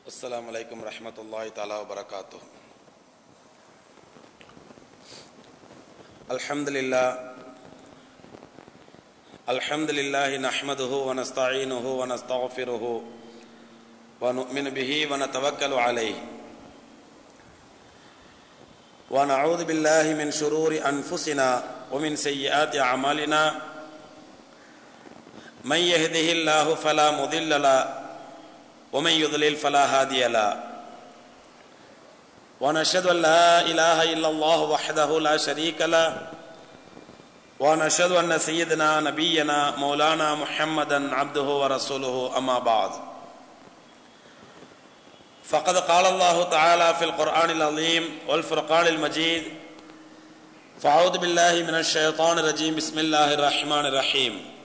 السلام عليكم ورحمة الله تعالى وبركاته. الحمد لله نحمده ونستعينه ونستغفره ونؤمن به ونتوكل عليه ونعوذ بالله من شرور أنفسنا ومن سيئات أعمالنا من يهده الله فلا مضل له ومن يضلل فلا هادي له ونشهد أن لا إله إلا الله وحده لا شريك له ونشهد أن سيدنا نبينا مولانا محمدا عبده ورسوله أما بعد فقد قال الله تعالى في القرآن العظيم والفرقان المجيد فأعوذ بالله من الشيطان الرجيم بسم الله الرحمن الرحيم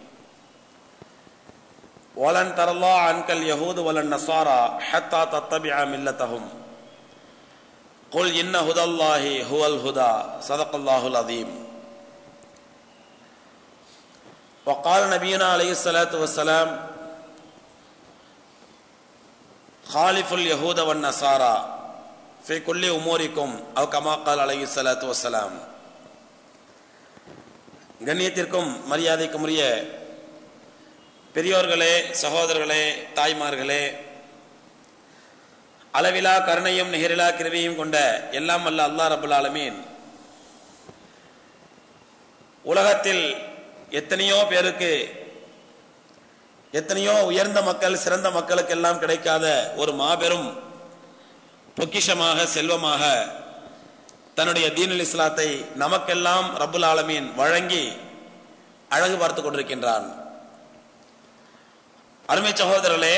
ولن ترضى عنك اليهود ولا النصارى حتى تتبع ملتهم قل إن هدى الله هو الهدى صدق الله العظيم. وقال نبينا عليه الصلاة والسلام خالف اليهود والنصارى في كل أموركم أو كما قال عليه الصلاة والسلام. கண்ணியத்திற்கும் மரியாதைக்கும் உரிய பெரியோர்களே, சகோதரர்களே, தாய்மார்களே, அளவிலா கருணையும் நிகரிலா கிருபையும் கொண்ட எல்லாம் வல்ல அல்லாஹ் ரப்பல் ஆலமீன் உலகத்தில் எத்தனையோ பேருக்கு, எத்தனையோ உயர்ந்த மக்கள், சிறந்த மக்களுக்கெல்லாம் கிடைக்காத ஒரு மாபெரும் பொக்கிஷமாக, செல்வமாக தன்னுடைய தீனுல் இஸ்லாத்தை நமக்கெல்லாம் ரப்பல் ஆலமீன் வழங்கி அழகு பார்த்து கொண்டிருக்கின்றான். அருமை சகோதரர்களே,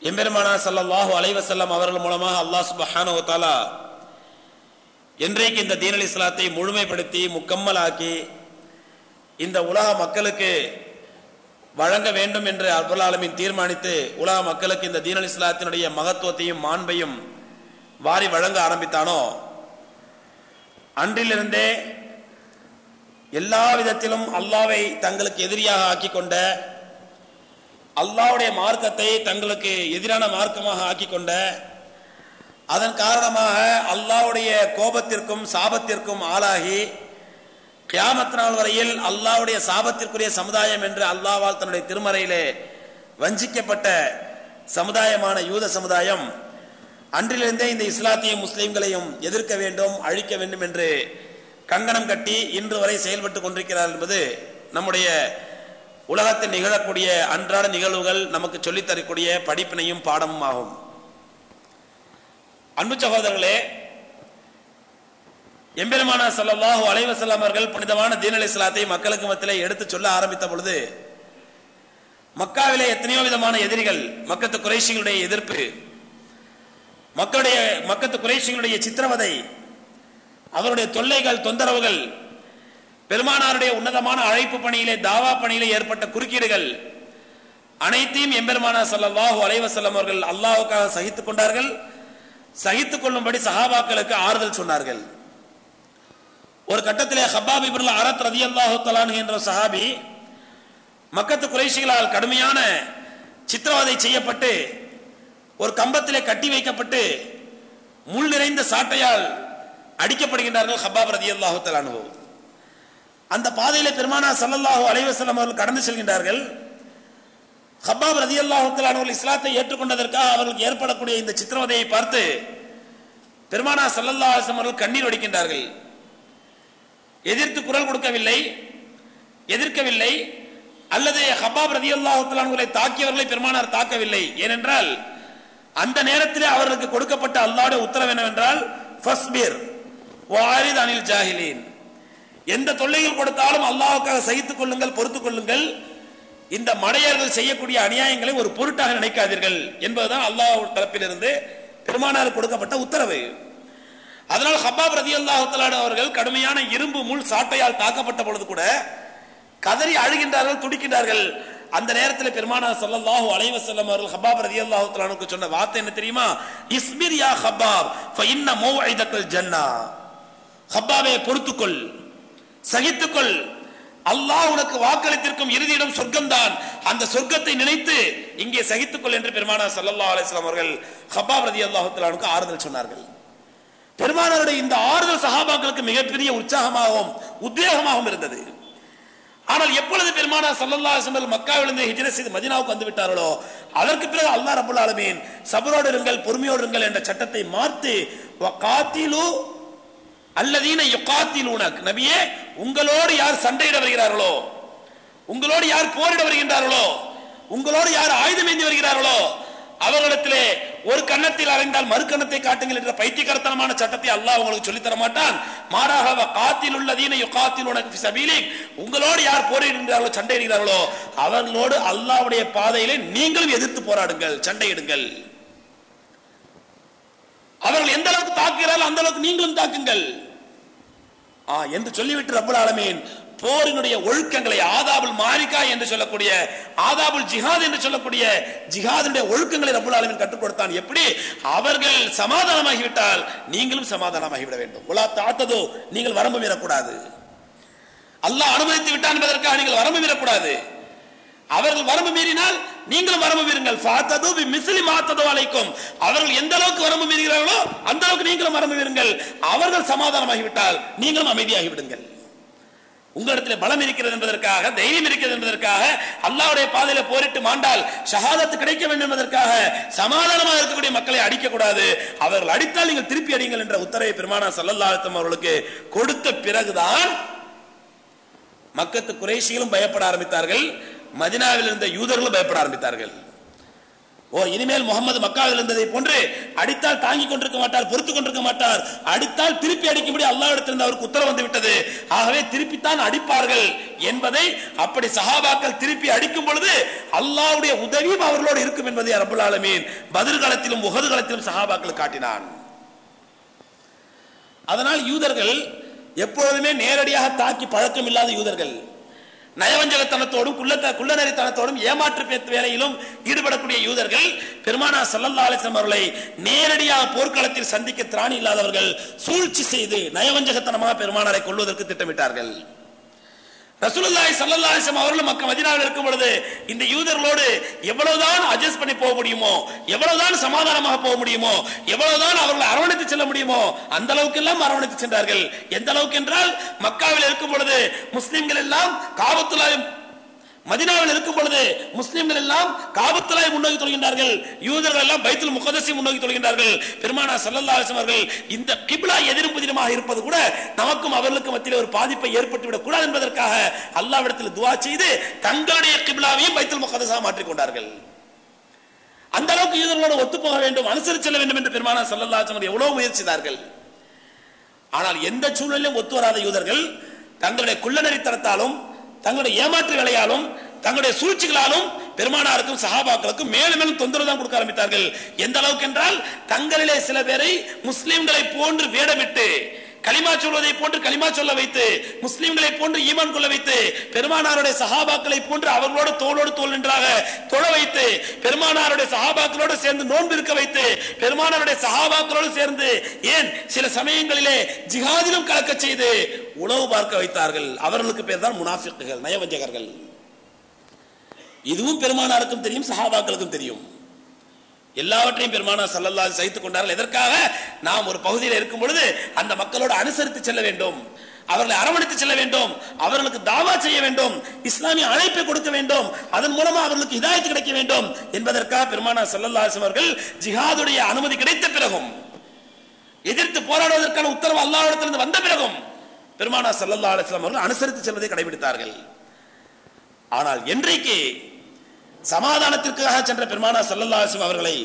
எம்பெருமானார் ஸல்லல்லாஹு அலைஹி வஸல்லம் அவர்கள் மூலமாக அல்லாஹ் சுப்ஹானஹு வ தஆலா இன்றைக்கு இந்த தீனுல் இஸ்லாத்தை முழுமைப்படுத்தி முக்கம்மலாக்கி இந்த உலக மக்களுக்கு வழங்க வேண்டும் என்று ரப்பல் ஆலமீன் தீர்மானித்து உலக மக்களுக்கு இந்த தீனுல் இஸ்லாத்தினுடைய மகத்துவத்தையும் மாண்பையும் வாரி வழங்க ஆரம்பித்தானோ, அன்றிலிருந்தே எல்லா விதத்திலும் அல்லாஹ்வை தங்களுக்கு எதிரியாக ஆக்கி கொண்ட, அல்லாஹ்வுடைய மார்க்கத்தை தங்களுக்கு எதிரான மார்க்கமாக ஆக்கி கொண்ட, அதன் காரணமாக அல்லாஹ்வுடைய கோபத்திற்கும் சாபத்திற்கும் ஆளாகி கியாமத் நாள் வரையில் அல்லாஹ்வுடைய சாபத்திற்குரிய சமுதாயம் என்று அல்லாஹ்வால் தன்னுடைய திருமறையிலே வஞ்சிக்கப்பட்ட சமுதாயமான யூத சமுதாயம் அன்றிலிருந்தே இந்த இஸ்லாத்தையும் முஸ்லிம்களையும் எதிர்க்க வேண்டும், அழிக்க வேண்டும் என்று கங்கணம் கட்டி இன்று வரை செயல்பட்டு கொண்டிருக்கிறார் என்பது நம்முடைய உலகத்தில் நிகழக்கூடிய அன்றாட நிகழ்வுகள் நமக்கு சொல்லித்தரக்கூடிய படிப்பினையும் பாடமும் ஆகும். அன்பு சகோதரர்களே, எம்பெருமானார் ஸல்லல்லாஹு அலைஹி வஸல்லம் அவர்கள் புனிதமான தீனுல் இஸ்லாத்தை மக்களுக்கு மத்தியிலே எடுத்து சொல்ல ஆரம்பித்த பொழுது மக்காவிலே எத்தனையோ விதமான எதிரிகள், மக்கத்து குறைஷிகளுடைய எதிர்ப்பு, மக்கத்து குறைஷிகளுடைய சித்திரவதை, அவருடைய தொல்லைகள், தொந்தரவுகள், பெருமானாருடைய உன்னதமான அழைப்பு பணியிலே, தாவா பணியிலே ஏற்பட்ட குறுக்கீடுகள் அனைத்தையும் எம்பெருமானார் ஸல்லல்லாஹு அலைஹி வஸல்லம் அவர்கள் அல்லாஹ்வுக்காக சகித்துக் கொண்டார்கள். சகித்துக் கொள்ளும்படி சஹாபாக்களுக்கு ஆறுதல் சொன்னார்கள். ஒரு கட்டத்திலே ஹப்பாப் இப்னு அரத் ரலியல்லாஹு தஆலா அன்ஹு என்ற சஹாபி மக்கத்து குறைஷிகளால் கடுமையான சித்திரவதை செய்யப்பட்டு ஒரு கம்பத்திலே கட்டி வைக்கப்பட்டு முள் நிறைந்த சாட்டையால் அடிக்கப்படுகின்றார்கள். ஹப்பாப் ரலியல்லாஹு தஆலா அன்ஹு அந்த பாதையிலே பெருமானார் ஸல்லல்லாஹு அலைஹி வஸல்லம் அவர்கள் கடந்து செல்கின்றார்கள். ஹப்பாப் ரலியல்லாஹு தஆலா அன்ஹு இஸ்லாத்தை ஏற்றுக்கொண்டதற்காக அவர்களுக்கு ஏற்படக்கூடிய இந்த சித்திரவதையை பார்த்து பெருமானார் ஸல்லல்லாஹு அலைஹி வஸல்லம் அவர்கள் கண்ணீர் வடிக்கின்றார்கள். எதிர்த்து குரல் கொடுக்கவில்லை, எதிர்க்கவில்லை, அல்லது ஹப்பாப் ரலியல்லாஹு தஆலா அன்ஹுவை தாக்கியவர்களை பெருமானார் தாக்கவில்லை. ஏனென்றால் அந்த நேரத்திலே அவர்களுக்கு கொடுக்கப்பட்ட அல்லாஹ்வுடைய உத்தரவு என்னவென்றால் ஃபஸ்பிர் வஅரித் அனில் ஜாஹிலீன், எந்த தொல்லைகள் கொடுத்தாலும் அல்லாஹ்வுக்காக சகித்துக் கொள்ளுங்கள், பொறுத்துக் கொள்ளுங்கள், இந்த மடையர்கள் செய்யக்கூடிய அநியாயங்களை ஒரு பொருட்டாக நினைக்காதீர்கள் என்பதுதான் அல்லாஹ் தரப்பிலிருந்து பெருமானாருக்கு கொடுக்கப்பட்ட உத்தரவு. அதனால் ஹப்பாப் ரலியல்லாஹு தஆலா அவர்கள் கடுமையான இரும்பு முள் சாட்டையால் தாக்கப்பட்ட பொழுது கூட கதறி அழுகின்றார்கள், துடிக்கின்றார்கள். அந்த நேரத்தில் பெருமானார் ஸல்லல்லாஹு அலைஹி வஸல்லம் அவர்கள் ஹப்பாப் ரலியல்லாஹு தஆலா அன்ஹுக்கு சொன்ன வார்த்தை என்ன தெரியுமா? இஸ்பிர் யா ஹப்பாப் ஃபஇன்ன மௌஇதக்கல் ஜன்னah. ஹப்பாபே, பொறுத்துக்கொள், சகித்துக்கொள், அல்லாஹ் உனக்கு வாக்களித்திருக்கும் இறுதி இடம் சொர்க்கம்தான், அந்த சொர்க்கத்தை நினைத்து இங்கே சகித்துக்கொள் என்று பெருமானார் ஸல்லல்லாஹு அலைஹி வஸல்லம் அவர்கள் கப்பாப் ரலியல்லாஹு தஆலா அன்ஹுக்கு ஆறுதல் சொன்னார்கள். பெருமானாருடைய இந்த ஆறுதல் சஹாபாக்களுக்கு மிகப்பெரிய உற்சாகமாகவும் உத்வேகமாகவும் இருந்தது. ஆனால் எப்பொழுது பெருமானார் ஸல்லல்லாஹு அலைஹி வஸல்லம் மக்காவிலிருந்து ஹிஜ்ரத் செய்து மதீனாவுக்கு வந்து விட்டார்களோ அதற்கு பிறகு அல்லாஹ் ரப்பல் ஆலமீன் சபரோடு இருங்கள், பொறுமையோடு இருங்கள் என்ற சட்டத்தை மாற்றி வகாத்திலு அல்லதீன யுகாத்திலூனக், நபியே உங்களோடு யார் சண்டையிட வருகிறார்களோ, உங்களோடு யார் போரிட வருகின்றார்களோ, உங்களோடு யார் ஆயுதம் ஏந்தி வருகிறார்களோ அவர்களிடத்திலே ஒரு கன்னத்தில் அறைந்தால் மறு கன்னத்தை காட்டுங்கள் என்ற பைத்தியகரத்தனமான சட்டத்தை அல்லாஹ் உங்களுக்கு சொல்லித் தர மாட்டான். மாறாக வகாத்திலுல்லதீன யுகாத்திலூனக ஃபீ சபீலிக், உங்களோடு யார் போரிடுகிறார்களோ சண்டையிடுகிறார்களோ அவர்களோடு அல்லாஹ்வுடைய பாதையிலே நீங்களும் எதிர்த்து போராடுங்கள், சண்டையிடுங்கள். அவர்கள் எந்த அளவுக்கு தாக்குகிறார்கள் அந்த அளவுக்கு நீங்களும் தாக்குங்கள் என்று சொல்லிவிட்டு ரப்பல் ஆலமீன் போரினுடைய ஒழுக்கங்களை ஆதாபுல் மாரிகா என்று சொல்லக்கூடிய ஆதாபுல் ஜிஹாத் என்று சொல்லக்கூடிய ஜிஹாதுடைய ஒழுக்கங்களை ரப்பல் ஆலமீன் கற்றுக் கொடுத்தான். எப்படி? அவர்கள் சமாதானமாகிவிட்டால் நீங்களும் சமாதானமாகிவிட வேண்டும். உலா தாத்ததோ, நீங்கள் வரம்பு மீறக்கூடாது. அல்லாஹ் அனுமதித்து விட்டான் என்பதற்காக நீங்கள் வரம்பு மீறக்கூடாது. அவர்கள் வரம்பு மீறினால் நீங்களும் வரம்பு மீறுங்கள். ஃபாத்தது பிமிஸ்லி மாத்தது அலைக்கும், அவர்கள் எந்த அளவுக்கு வரம்பு மீறுகிறார்களோ அந்த அளவுக்கு நீங்களும் வரம்பு மீறுங்கள். அவர்கள் சமாதானமாகிவிட்டால் நீங்களும் அமைதியாகி விடுங்கள். உங்களிடத்தில் பலம் இருக்கிறது என்பதற்காக, தைரியம் இருக்கிறது என்பதற்காக, அல்லாஹ்வுடைய பாதையில போரிட்டு மாண்டால் ஷஹாதத் கிடைக்க வேண்டும் என்பதற்காக சமாதானமாக இருக்கக்கூடிய மக்களை அடிக்க கூடாது. அவர்கள் அடித்தால் நீங்கள் திருப்பி அடிங்கள் என்ற உத்தரவை பெருமானார் ஸல்லல்லாஹு அலைஹி வஸல்லம் அவர்களுக்கு கொடுத்த பிறகுதான் மக்கத்து குறைஷிகளும் பயப்பட ஆரம்பித்தார்கள், மதீனாவில் இருந்த யூதர்களும் பயப்பட ஆரம்பித்தார்கள். இனிமேல் முகமது மக்காவில் இருந்ததை போன்று அடித்தால் தாங்கிக் கொண்டிருக்க மாட்டார், பொறுத்துக் கொண்டிருக்க மாட்டார், அடித்தால் திருப்பி அடிக்கும்படி அல்லாஹ்விடத்திலிருந்து அவருக்கு உத்தரவு வந்து விட்டது, ஆகவே திருப்பித்தான் அடிப்பார்கள் என்பதை, அப்படி சஹாபாக்கள் திருப்பி அடிக்கும் பொழுது அல்லாஹ்வுடைய உதவியும் அவர்களோடு இருக்கும் என்பதை ரப்பல் ஆலமீன் பத்ர் காலத்திலும் உஹது காலத்திலும் சஹாபாக்கள் காட்டினான். அதனால் யூதர்கள் எப்பொழுதுமே நேரடியாக தாக்கி பழக்கம் இல்லாத யூதர்கள், நயவஞ்சகத்தனத்தோடும் குள்ளநரித்தனத்தோடும் ஏமாற்று வேலையிலும் ஈடுபடக்கூடிய யூதர்கள் பெருமானார் ஸல்லல்லாஹு அலைஹி வஸல்லம் அவர்களை நேரடியாக போர்க்களத்தில் சந்திக்க திராணி இல்லாதவர்கள் சூழ்ச்சி செய்து நயவஞ்சகத்தனமாக பெருமானாரை கொல்வதற்கு திட்டமிட்டார்கள். ரசூலுல்லாஹி ஸல்லல்லாஹு அலைஹி வஸல்லம் அவர்கள் மக்கா மதீனாவில் இருக்கும் பொழுது இந்த யூதர்களோடு எவ்வளவுதான் அட்ஜஸ்ட் பண்ணி போக முடியுமோ, எவ்வளவுதான் சமாதானமாக போக முடியுமோ, எவ்வளவுதான் அவர்களை அரவணைத்து செல்ல முடியுமோ அந்த அளவுக்கு எல்லாம் அரவணைத்து சென்றார்கள். எந்த அளவுக்கு என்றால் மக்காவில் இருக்கும் பொழுது முஸ்லிம்கள் எல்லாம் காபத்துல்லாஹ், மதீனாவில் இருக்கும் பொழுது முஸ்லிம்கள் எல்லாம் காபத்துல்லாஹை முன்னோக்கி தொழுகின்றார்கள், யூதர்கள் எல்லாம் பைத்துல் முகத்தஸை முன்னோக்கி தொழுகின்றார்கள். பெருமானார் ஸல்லல்லாஹு அலைஹி வஸல்லம் அவர்கள் இந்த கிப்லா எதிரும் புதிருமாக இருப்பது கூட நமக்கும் அவர்களுக்கும் மத்தியில் ஒரு பாதிப்பை ஏற்பட்டு விடக் கூடாது என்பதற்காக அல்லாஹ்விடத்தில் துஆ செய்து தங்களுடைய கிப்லாவையும் பைத்துல் முகத்தஸாக மாற்றிக் கொண்டார்கள். அந்த அளவுக்கு யூதர்களோடு ஒத்துப்போக வேண்டும், அனுசரித்து செல்ல வேண்டும் என்று பெருமானார் ஸல்லல்லாஹு அலைஹி வஸல்லம் எவ்வளவு முயற்சித்தார்கள். ஆனால் எந்த சூழ்நிலையிலும் ஒத்து வராத யூதர்கள் தங்களுடைய குள்ளநரித்தனத்தாலும் தங்களுடைய ஏமாற்று வேலையாலும் தங்களுடைய சூழ்ச்சிகளாலும் பெருமானாருக்கும் சஹாபாக்களுக்கும் மேலும் மேலும் தொந்தரவு தான் கொடுக்க ஆரம்பித்தார்கள். எந்த அளவுக்கு என்றால் தங்களிலே சில பேரை முஸ்லிம்களை போன்று வேடமிட்டு கலிமா சொல்வதை போன்று கலிமா சொல்ல வைத்து, முஸ்லிம்களை போன்று ஈமான் கொள்ள வைத்து, பெருமானாருடைய சஹாபாக்களை போன்று அவர்களோடு தோளோடு தோள் நின்றாக தொழ வைத்து, பெருமானாருடைய சஹாபாக்களோடு சேர்ந்து நோன்பு இருக்க வைத்து, பெருமானாருடைய சஹாபாக்களோடு சேர்ந்து ஏன் சில சமயங்களிலே ஜிஹாதிலும் கலக்க செய்து உளவு பார்க்க வைத்தார்கள். அவர்களுக்கு பேர் தான் முனாஃபிக்குகள், நயவஞ்சகர்கள். இதுவும் பெருமானாருக்கும் தெரியும், சஹாபாக்களுக்கும் தெரியும். எல்லாவற்றையும் பெருமானார் ஸல்லல்லாஹு அலைஹி வஸல்லம் சகித்துக் கொண்டார்கள். எதற்காக? நாம் ஒரு பகுதியில் இருக்கும் பொழுது அந்த மக்களோடு அனுசரித்து செல்ல வேண்டும், அவர்களை அரவணைத்து செல்ல வேண்டும், அவர்களுக்கு தாவா செய்ய வேண்டும், இஸ்லாமிய அழைப்பை கொடுக்க வேண்டும், அதன் மூலமா அவர்களுக்கு ஹிதாயத் கிடைக்க வேண்டும் என்பதற்காக பெருமானார் ஸல்லல்லாஹு அலைஹி வஸல்லம் அவர்கள் ஜிஹாதுடைய அனுமதி கிடைத்த பிறகும், எதிர்த்து போராடுவதற்கான உத்தரவு அல்லாஹ்விடத்திலிருந்து வந்த பிறகும் பெருமானார் ஸல்லல்லாஹு அலைஹி வஸல்லம் அவர்கள் அனுசரித்து செல்வதை கடைபிடித்தார்கள். ஆனால் இன்றைக்கு சமாதானத்திற்காக சென்ற பெருமானார் ஸல்லல்லாஹு அலைஹி வஸல்லம் அவர்களை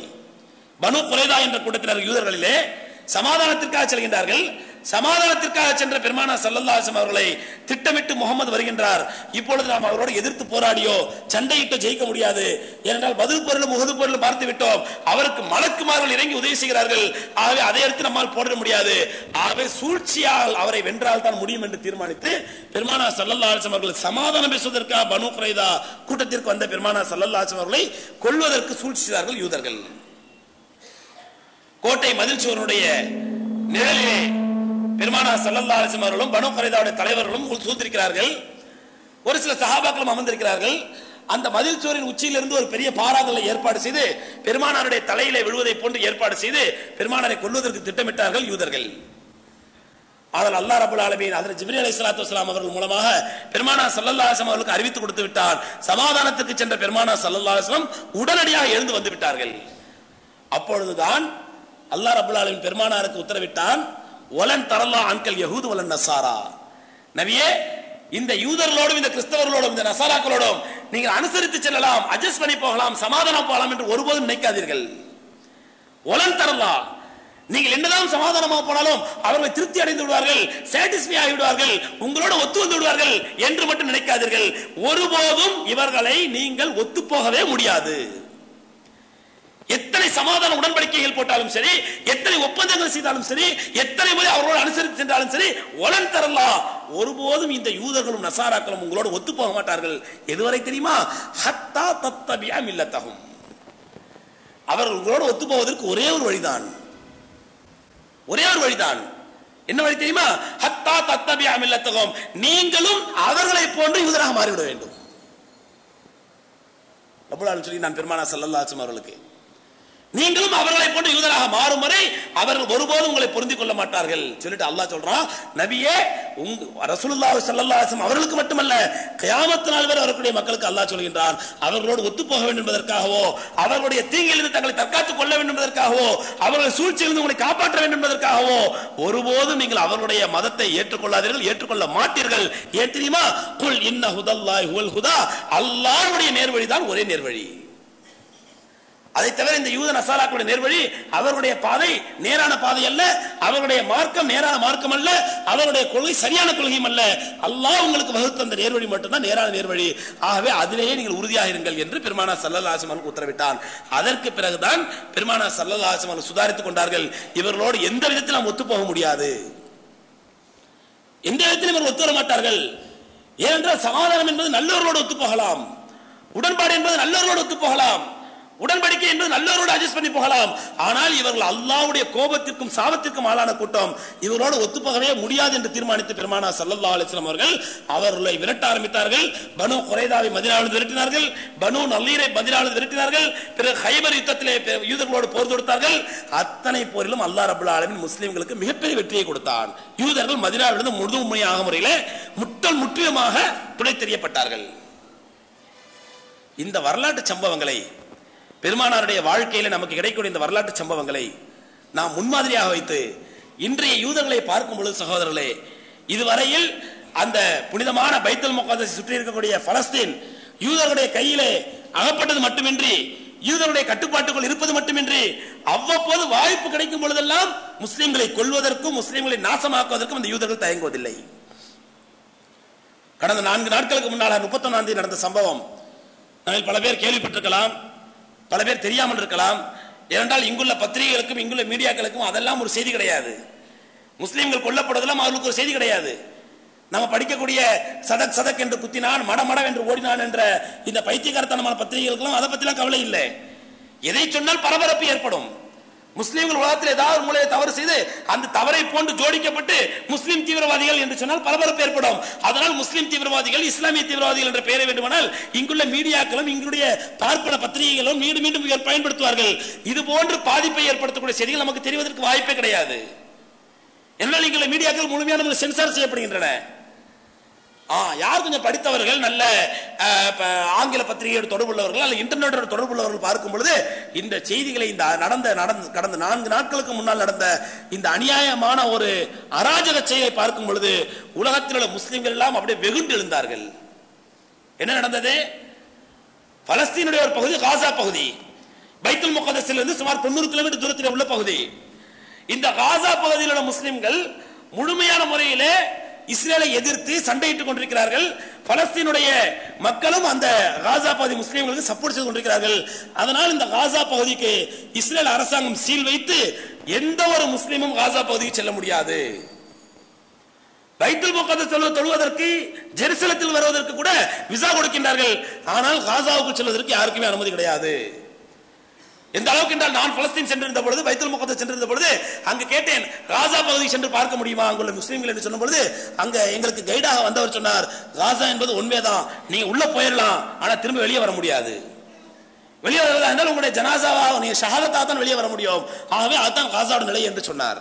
பனு குறைதா என்ற கூட்டத்தினர் யூதர்களிலே சமாதானத்திற்காக செல்கின்றார்கள். சமாதானத்திற்காக சென்ற பெருமானார் ஸல்லல்லாஹு அலைஹி வஸல்லம் அவர்களை திட்டமிட்டு முகமது வருகின்றார், இப்பொழுது நாம் அவரோடு எதிர்த்து போராடியோ சண்டையிட்டு ஜெயிக்க முடியாது, ஏனென்றால் பத்ர் போரிலும் உஹது போரிலும் பார்த்து விட்டோம், அவருக்கு மலக்குமார்கள் இறங்கி உதவி செய்கிறார்கள், ஆகவே அதை எடுத்து நம்மால் போட முடியாது, ஆகவே சூழ்ச்சியால் அவரை வென்றால் தான் முடியும் என்று தீர்மானித்து பெருமானார் ஸல்லல்லாஹு அலைஹி வஸல்லம் அவர்கள் சமாதானம் பேசுவதற்காக பனு குறைதா கூட்டத்திற்கு வந்த பெருமானார் ஸல்லல்லாஹு அலைஹி வஸல்லம் அவர்களை கொல்வதற்கு சூழ்ச்சித்தார்கள் யூதர்கள். கோட்டை மதில் சுவருடைய நிழலிலே பெருமானார் ஸல்லல்லாஹு அலைஹி வஸல்லம் அவர்களும் பனு குறைதாவுடைய தலைவர்களும் சூழ்ந்திருக்கிறார்கள். ஒரு சில சஹாபாக்களும் அமர்ந்திருக்கிறார்கள். அந்த மதில் சுவரின் உச்சியிலிருந்து ஒரு பெரிய பாறாங்கல்லை ஏற்பாடு செய்து பெருமானாருடைய தலையிலே விழுவதை போன்று ஏற்பாடு செய்து பெருமானாரை கொல்வதற்கு திட்டமிட்டார்கள் யூதர்கள். ஆனால் அல்லாஹ் ரப்பல் ஆலமீன் ஹஜ்ரத் ஜிப்ரீல் அலைஹிஸ்ஸலாத்து வஸலாம் அவர்கள் மூலமாக பெருமானார் ஸல்லல்லாஹு அலைஹி வஸல்லம் அவர்களுக்கு அறிவித்து கொடுத்து விட்டார். சமாதானத்துக்கு சென்ற பெருமானார் ஸல்லல்லாஹு அலைஹி வஸல்லம் உடனடியாக எழுந்து வந்து விட்டார்கள். அப்பொழுதுதான் அல்லாஹ் ரப்பல் ஆலமீன் பெருமானாருக்கு உத்தரவிட்டான், வலன் தரல்லா அன்கல் யஹூது வலன் நஸாரா, நபியே இந்த யூதர்களோடும் இந்த கிறிஸ்தவர்களோடும் இந்த நசாராக்களோடும் நீங்கள் அனுசரித்து செல்லலாம், அட்ஜஸ்ட் பண்ணி போகலாம், சமாதானம் போகலாம் என்று ஒருபோதும் நினைக்காதீர்கள். வலன் தரல்லா, நீங்கள் என்னதான் சமாதானமாக போனாலும் அவர்கள் திருப்தி அடைந்து விடுவார்கள், சாட்டிஸ்ஃபை ஆகி விடுவார்கள், உங்களோட ஒத்து வந்து விடுவார்கள் என்று மட்டும் நினைக்காதீர்கள். ஒருபோதும் இவர்களை நீங்கள் ஒத்து போகவே முடியாது. எத்தனை சமாதான உடன்படிக்கைகள் போட்டாலும் சரி, எத்தனை ஒப்பந்தங்கள் செய்தாலும் சரி, எத்தனை முறை அவர்களோடு அனுசரித்து சென்றாலும் சரி, ஒலன் தரலா, ஒருபோதும் இந்த யூதர்களும் நசாராக்களும் உங்களோடு ஒத்து போக மாட்டார்கள். எதுவரை தெரியுமா? ஹத்தா தத்தபியா மில்லத்தஹும், அவர்கள் உங்களோடு ஒத்து போவதற்கு ஒரே ஒரு வழிதான், ஒரே ஒரு வழிதான். என்ன வழி தெரியுமா? ஹத்தா தத்தபியா மில்லத்தஹும், நீங்களும் அவர்களை போன்று யூதராக மாறிவிட வேண்டும். ரப்பல் ஆலமீன் சொல்லி நான் பெருமானார் ஸல்லல்லாஹு அலைஹி வஸல்லம் அவர்களுக்கு, நீங்களும் அவர்களை போன்று யூதராக மாறும் வரை அவர்கள் ஒருபோதும் உங்களை பொருந்திக் கொள்ள மாட்டார்கள் சொல்லிட்டு அல்லாஹ் சொல்றான், நபியே ரசூலுல்லாஹி ஸல்லல்லாஹு அலைஹி வஸல்லம் அவர்களுக்கு மட்டுமல்ல கியாமத் நாள் வரை வரக்கூடிய மக்களுக்கு அல்லாஹ் சொல்கின்றான், அவர்களோடு ஒத்து போக வேண்டும் என்பதற்காகவோ, அவர்களுடைய தீங்கிலிருந்து தங்களை தற்காத்துக் கொள்ள வேண்டும் என்பதற்காகவோ, அவர்கள் சூழ்ச்சியிலிருந்து உங்களை காப்பாற்ற வேண்டும் என்பதற்காகவோ ஒருபோதும் நீங்கள் அவர்களுடைய மதத்தை ஏற்றுக்கொள்ளாதீர்கள், ஏற்றுக்கொள்ள மாட்டீர்கள். ஏன் தெரியுமா? குல் இன்ன ஹுதல்லாஹி ஹுவல் ஹுதா, அல்லாஹ்வுடைய நேர்வழிதான் ஒரே நேர்வழி. அதை தவிர இந்த யூத நசாராக்களுடைய நேர்வழி, அவர்களுடைய பாதை நேரான பாதை அல்ல, அவர்களுடைய மார்க்கம் நேரான மார்க்கம் அல்ல, அவருடைய கொள்கை சரியான கொள்கையும் அல்ல. அல்லாஹ் உங்களுக்கு வகுத்த அந்த நேர்வழி மட்டும்தான் நேரான நேர்வழி. ஆகவே அதிலேயே நீங்கள் உறுதியாக இருங்கள் என்று பெருமானார் ஸல்லல்லாஹு அலைஹி வஸல்லம் உத்தரவிட்டான். அதற்கு பிறகுதான் பெருமானார் ஸல்லல்லாஹு அலைஹி வஸல்லம் சுதாரித்துக் கொண்டார்கள். இவர்களோடு எந்த விதத்தில் நாம் ஒத்து போக முடியாது, எந்த விதத்திலும் இவர்கள் ஒத்து வர மாட்டார்கள். ஏனென்றால் சமாதானம் என்பது நல்லவர்களோடு ஒத்து போகலாம், உடன்பாடு என்பது நல்லவர்களோடு ஒத்து போகலாம், உடன்படிக்கை என்பது நல்லவரோடு அட்ஜஸ்ட் பண்ணி போகலாம். ஆனால் இவர்கள் அல்லாஹ்வுடைய கோபத்திற்கும் சாபத்திற்கும் ஆளான கூட்டம், இவரோடு ஒத்துப்போகவே முடியாது என்று தீர்மானித்து பெருமானார் ஸல்லல்லாஹு அலைஹி வஸல்லம் அவர்களை விரட்ட ஆரம்பித்தார்கள். பனு குறைதாவை மதீனாவிலிருந்து விரட்டினார்கள், பனு நலீரை மதீனாவிலிருந்து விரட்டினார்கள். பிறகு ஹைபர் யுத்தத்திலே யூதர்களோடு போர் தொடுத்தார்கள். அத்தனை போரிலும் அல்லாஹ் ரப்பல் ஆலமீன் முஸ்லிம்களுக்கு மிகப்பெரிய வெற்றியை கொடுத்தான். யூதர்கள் மதீனாவிலிருந்து முழுமையாக முறையில் முற்றிலுமாக துடை தெரியப்பட்டார்கள். இந்த வரலாற்று சம்பவங்களை, பெருமானாருடைய வாழ்க்கையில நமக்கு கிடைக்கக்கூடிய இந்த வரலாற்று சம்பவங்களை நாம் முன்மாதிரியாக வைத்து இன்றைய யூதர்களை பார்க்கும் பொழுது சகோதரர்களே, இதுவரையில் அந்த புனிதமான பைத்துல் முகத்தஸை சுற்றி இருக்கக்கூடிய பலஸ்தீன் யூதர்களுடைய கையிலே அகப்பட்டது மட்டுமின்றி, யூதர்களுடைய கட்டுப்பாட்டுக்குள் இருப்பது மட்டுமின்றி, அவ்வப்போது வாய்ப்பு கிடைக்கும் பொழுதெல்லாம் முஸ்லிம்களை கொல்வதற்கும் முஸ்லிம்களை நாசமாக்குவதற்கும் அந்த யூதர்கள் தயங்குவதில்லை. கடந்த 4 நாட்களுக்கு முன்னால் 31ஆம் தேதி நடந்த சம்பவம் பல பேர் கேள்விப்பட்டிருக்கலாம், பல பேர் தெரியாமல் இருக்கலாம். ஏனென்றால் இங்குள்ள பத்திரிகைகளுக்கும் இங்குள்ள மீடியாக்களுக்கும் அதெல்லாம் ஒரு செய்தி கிடையாது. முஸ்லிம்கள் கொல்லப்படுவதெல்லாம் அவர்களுக்கு ஒரு செய்தி கிடையாது. நம்ம படிக்கக்கூடிய சதக் சதக் என்று குத்தினான், மட என்று ஓடினான் என்ற இந்த பைத்தியகாரத்தனமான பத்திரிகைகளுக்கெல்லாம் அதை பற்றிலாம் கவலை இல்லை. எதை சொன்னால் பரபரப்பு ஏற்படும். முஸ்லிம்கள் உலகத்தில் ஏதாவது மூலையை தவறு செய்து அந்த தவறை போன்று ஜோடிக்கப்பட்டு முஸ்லிம் தீவிரவாதிகள் என்று சொன்னால் பரபரப்பு ஏற்படும். அதனால் முஸ்லிம் தீவிரவாதிகள், இஸ்லாமிய தீவிரவாதிகள் என்ற பெயரை வேண்டுமானால் இங்குள்ள மீடியாக்களும் இங்குடைய பார்ப்பன பத்திரிகைகளும் மீண்டும் மீண்டும் பயன்படுத்துவார்கள். இது போன்று பாதிப்பை ஏற்படுத்தக்கூடிய செய்திகள் நமக்கு தெரிவதற்கு வாய்ப்பே கிடையாது. என்னால் இங்குள்ள மீடியாக்கள் முழுமையான சென்சார் செய்யப்படுகின்றன. யார் கொஞ்சம் படித்தவர்கள், நல்ல ஆங்கில பத்திரிகையோடு தொடர்புள்ளவர்கள் அல்ல இன்டர்நெட்டோட தொடர்புள்ளவர்கள் பார்க்கும் பொழுது இந்த செய்திகளை, இந்த கடந்த 4 நாட்களுக்கு முன்னால் நடந்த இந்த அநியாயமான ஒரு அராஜக செயலை பார்க்கும் பொழுது உலகத்தில் உள்ள முஸ்லிம்கள் எல்லாம் அப்படியே வெகுண்டு எழுந்தார்கள். என்ன நடந்தது? பலஸ்தீனுடைய ஒரு பகுதி காசா பகுதி, பைத்துல் முகத்தஸிலிருந்து சுமார் 90 கிலோமீட்டர் தூரத்தில் உள்ள பகுதி. இந்த காசா பகுதியில் உள்ள முஸ்லிம்கள் முழுமையான முறையிலே இஸ்ரேலை எதிர்த்து சண்டையிட்டுக் கொண்டிருக்கிறார்கள். பலஸ்தீனுடைய மக்களும் அந்த காசா பகுதி முஸ்லிம்களுக்கு சப்போர்ட் செய்து கொண்டிருக்கிறார்கள். அதனால் இந்த காசா பகுதிக்கு இஸ்ரேல் அரசாங்கம் சீல் வைத்து எந்த ஒரு முஸ்லிமும் காசா பகுதிக்கு செல்ல முடியாது. பைத்துல் முகத்தஸ் தொழுவதற்கு ஜெருசலத்தில் வருவதற்கு கூட விசா கொடுக்கின்றார்கள். ஆனால் காசாவுக்கு செல்வதற்கு யாருக்குமே அனுமதி கிடையாது. எந்த அளவுக்கு என்றால் நான் பலஸ்தீன் சென்றிருந்த பொழுது, பைத்துல் முகத்தஸ் சென்றிருந்த பொழுது அங்கு கேட்டேன், காசா பகுதி சென்று பார்க்க முடியுமா அங்குள்ள முஸ்லீம்கள் என்று சொன்ன பொழுது அங்க எங்களுக்கு கைடாக வந்தவர் சொன்னார், காசா என்பது உண்மைதான், நீங்க உள்ள போயிடலாம், ஆனா திரும்ப வெளியே வர முடியாது. வெளியே வருவதா இருந்தால் உங்களுடைய ஜனாசாவா நீங்க ஷஹாதத்தா தான் வெளியே வர முடியும். ஆகவே அதுதான் காசாவோட நிலை என்று சொன்னார்.